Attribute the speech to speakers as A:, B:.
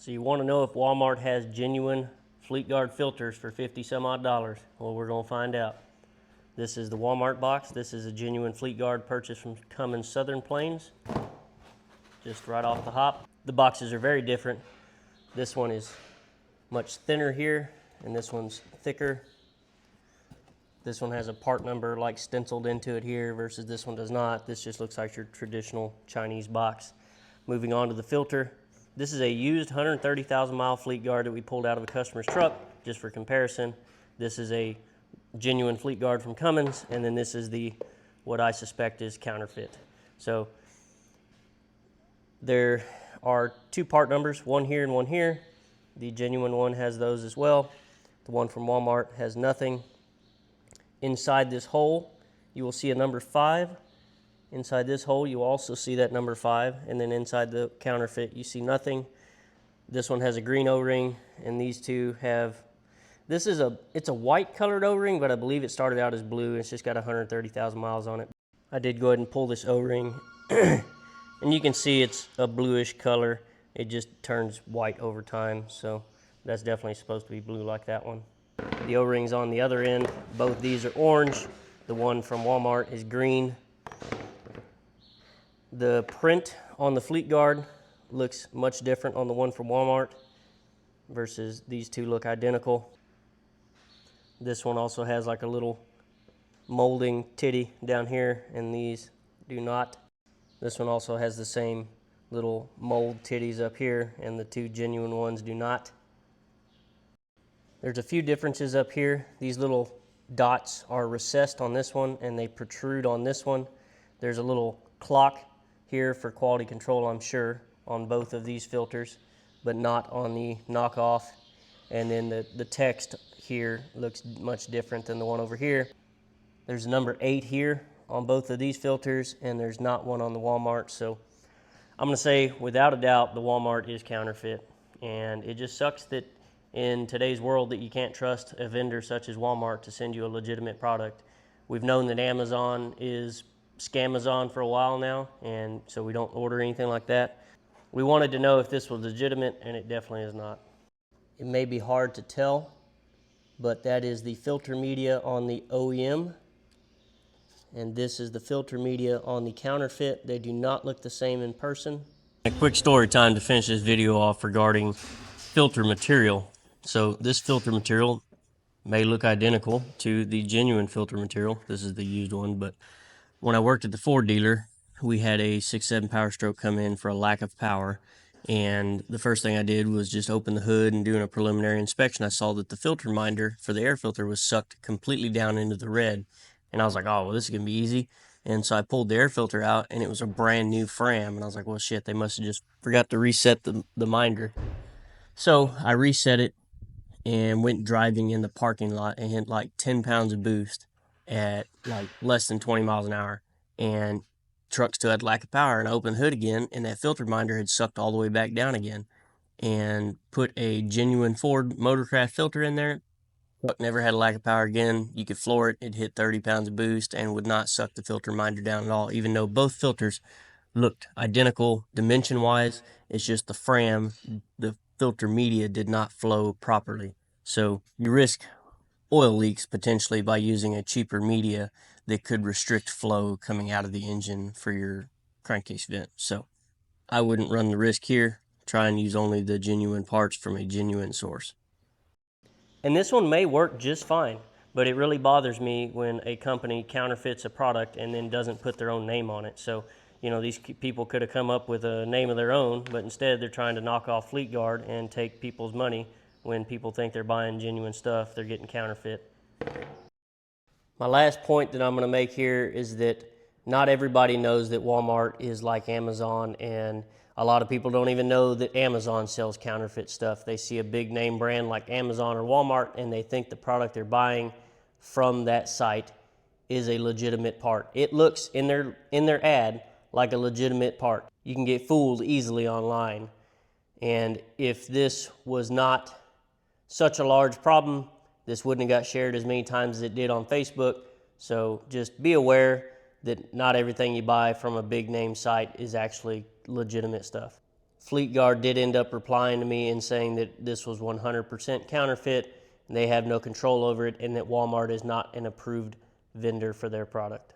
A: So you want to know if Walmart has genuine Fleetguard filters for 50 some odd dollars? Well, we're going to find out. This is the Walmart box. This is a genuine Fleetguard purchase from Cummins Southern Plains, just right off the hop. The boxes are very different. This one is much thinner here, and this one's thicker. This one has a part number like stenciled into it here versus this one does not. This just looks like your traditional Chinese box. Moving on to the filter. This is a used 130,000 mile Fleetguard that we pulled out of a customer's truck, just for comparison. This is a genuine Fleetguard from Cummins, and then this is the, what I suspect is counterfeit. So there are two part numbers, one here and one here. The genuine one has those as well. The one from Walmart has nothing. Inside this hole, you will see a number 5. Inside this hole, you also see that number 5, and then inside the counterfeit, you see nothing. This one has a green O-ring, and these two have, it's a white colored O-ring, but I believe it started out as blue. It's just got 130,000 miles on it. I did go ahead and pull this O-ring, and you can see it's a bluish color. It just turns white over time, so that's definitely supposed to be blue like that one. The O-rings on the other end, both these are orange. The one from Walmart is green. The print on the Fleetguard looks much different on the one from Walmart versus these two look identical. This one also has like a little molding titty down here, and these do not. This one also has the same little mold titties up here, and the two genuine ones do not. There's a few differences up here. These little dots are recessed on this one, and they protrude on this one. There's a little clock here for quality control, I'm sure, on both of these filters, but not on the knockoff. And then the text here looks much different than the one over here. There's a number 8 here on both of these filters, and there's not one on the Walmart. So I'm going to say, without a doubt, the Walmart is counterfeit. And it just sucks that in today's world that you can't trust a vendor such as Walmart to send you a legitimate product. We've known that Amazon is Scamazon for a while now, and so we don't order anything like that. We wanted to know if this was legitimate, and it definitely is not. It may be hard to tell, but that is the filter media on the OEM, and this is the filter media on the counterfeit. They do not look the same in person. A quick story time to finish this video off regarding filter material. So this filter material may look identical to the genuine filter material. This is the used one, but when I worked at the Ford dealer, we had a 6.7 Power Stroke come in for a lack of power, and the first thing I did was just open the hood and doing a preliminary inspection. I saw that the filter minder for the air filter was sucked completely down into the red, and I was like, oh, well, this is gonna be easy. And so I pulled the air filter out, and it was a brand new Fram, and I was like, well, shit, they must have just forgot to reset the minder. So I reset it and went driving in the parking lot and hit like 10 pounds of boost at like less than 20 miles an hour, and truck still had lack of power. And I opened the hood again, and that filter minder had sucked all the way back down again, and put a genuine Ford Motorcraft filter in there. Truck never had a lack of power again. You could floor it, it hit 30 pounds of boost and would not suck the filter minder down at all, even though both filters looked identical dimension wise. It's just the Fram, the filter media did not flow properly. So you risk oil leaks potentially by using a cheaper media that could restrict flow coming out of the engine for your crankcase vent. So I wouldn't run the risk here. Try and use only the genuine parts from a genuine source. And this one may work just fine, but it really bothers me when a company counterfeits a product and then doesn't put their own name on it. So, you know, these people could have come up with a name of their own, but instead they're trying to knock off Fleetguard and take people's money. When people think they're buying genuine stuff, they're getting counterfeit. My last point that I'm going to make here is that not everybody knows that Walmart is like Amazon, and a lot of people don't even know that Amazon sells counterfeit stuff. They see a big name brand like Amazon or Walmart, and they think the product they're buying from that site is a legitimate part. It looks in their ad like a legitimate part. You can get fooled easily online, and if this was not such a large problem, this wouldn't have got shared as many times as it did on Facebook. So just be aware that not everything you buy from a big name site is actually legitimate stuff. Fleet Guard did end up replying to me and saying that this was 100% counterfeit, and they have no control over it, and that Walmart is not an approved vendor for their product.